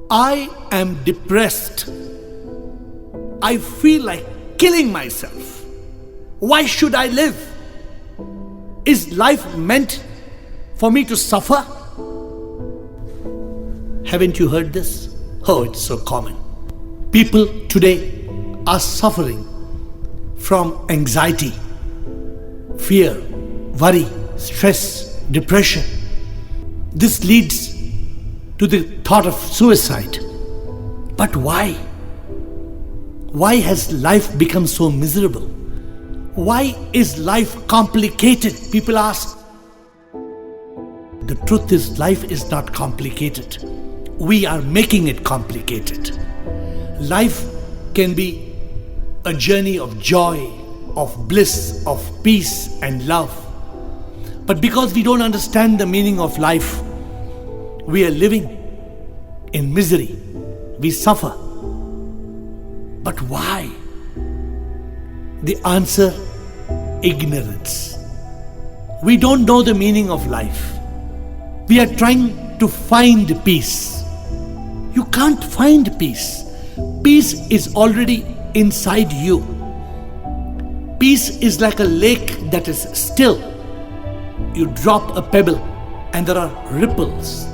I am depressed. I feel like killing myself. Why should I live? Is life meant for me to suffer? Haven't you heard this? Oh, it's so common. People today are suffering from anxiety, fear, worry, stress, depression. This leads to the thought of suicide. But why? Why has life become so miserable? Why is life complicated? People ask. The truth is, life is not complicated. We are making it complicated. Life can be a journey of joy, of bliss, of peace and love. But because we don't understand the meaning of life, we are living in misery. We suffer. But why? The answer: ignorance. We don't know the meaning of life. We are trying to find peace. You can't find peace. Peace is already inside you. Peace is like a lake that is still. You drop a pebble and there are ripples.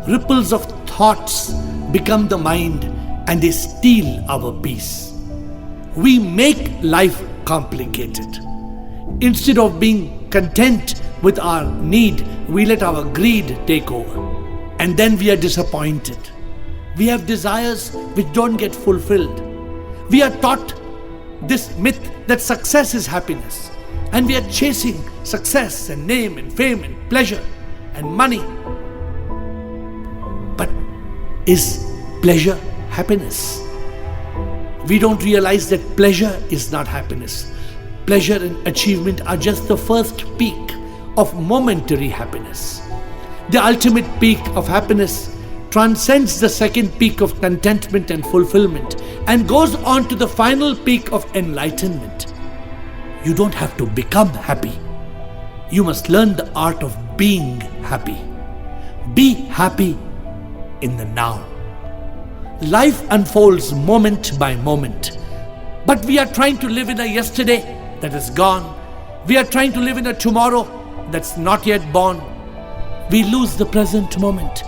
Ripples of thoughts become the mind and they steal our peace. We make life complicated. Instead of being content with our need, we let our greed take over. And then we are disappointed. We have desires which don't get fulfilled. We are taught this myth that success is happiness. And we are chasing success and name and fame and pleasure and money. But is pleasure happiness? We don't realize that pleasure is not happiness. Pleasure and achievement are just the first peak of momentary happiness. The ultimate peak of happiness transcends the second peak of contentment and fulfillment and goes on to the final peak of enlightenment. You don't have to become happy. You must learn the art of being happy. Be happy in the now. Life unfolds moment by moment. But we are trying to live in a yesterday that is gone. We are trying to live in a tomorrow that's not yet born. We lose the present moment.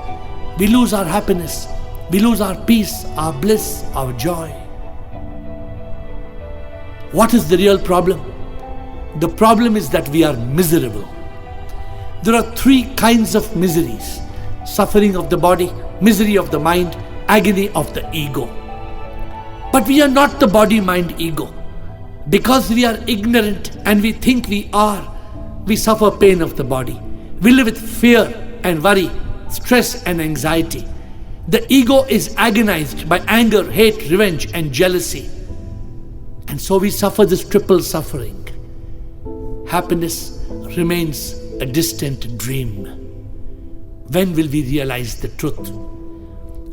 We lose our happiness. We lose our peace, our bliss, our joy. What is the real problem? The problem is that we are miserable. There are three kinds of miseries: suffering of the body, misery of the mind, agony of the ego. But we are not the body, mind, ego. Because we are ignorant and we think we are, we suffer pain of the body. We live with fear and worry, stress and anxiety. The ego is agonized by anger, hate, revenge and jealousy. And so we suffer this triple suffering. Happiness remains a distant dream. When will we realize the truth?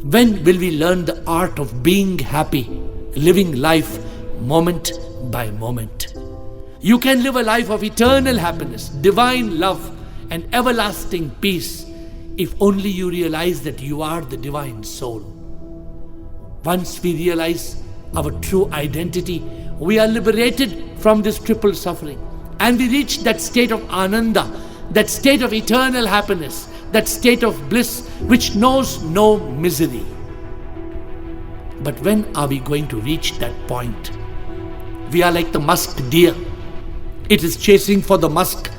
When will we learn the art of being happy, living life moment by moment? You can live a life of eternal happiness, divine love, and everlasting peace if only you realize that you are the divine soul. Once we realize our true identity, we are liberated from this triple suffering and we reach that state of ananda, that state of eternal happiness, that state of bliss which knows no misery. But when are we going to reach that point? We are like the musk deer. It is chasing for the musk.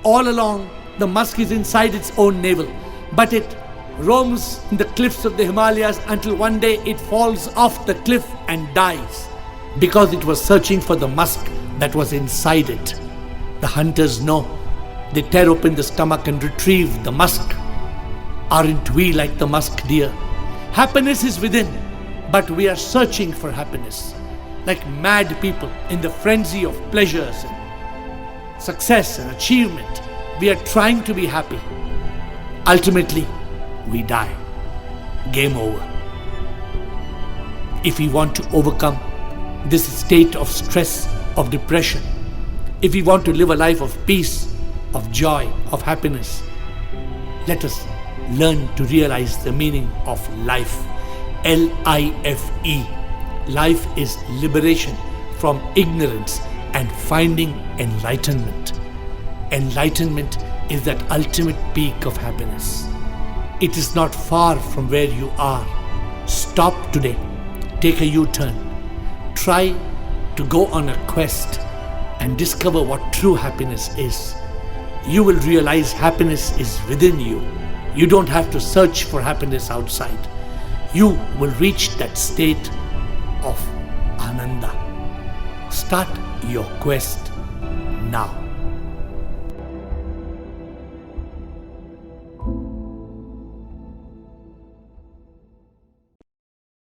All along, the musk is inside its own navel, but it roams in the cliffs of the Himalayas until one day it falls off the cliff and dies because it was searching for the musk that was inside it. The hunters know. They tear open the stomach and retrieve the musk. Aren't we like the musk deer? Happiness is within, but we are searching for happiness. Like mad people in the frenzy of pleasures and success and achievement, we are trying to be happy. Ultimately, we die. Game over. If we want to overcome this state of stress, of depression, if we want to live a life of peace, of joy, of happiness, let us learn to realize the meaning of life. L-I-F-E. Life is liberation from ignorance and finding enlightenment. Enlightenment is that ultimate peak of happiness. It is not far from where you are. Stop today. Take a U-turn. Try to go on a quest and discover what true happiness is. You will realize happiness is within you. You don't have to search for happiness outside. You will reach that state of Ananda. Start your quest now.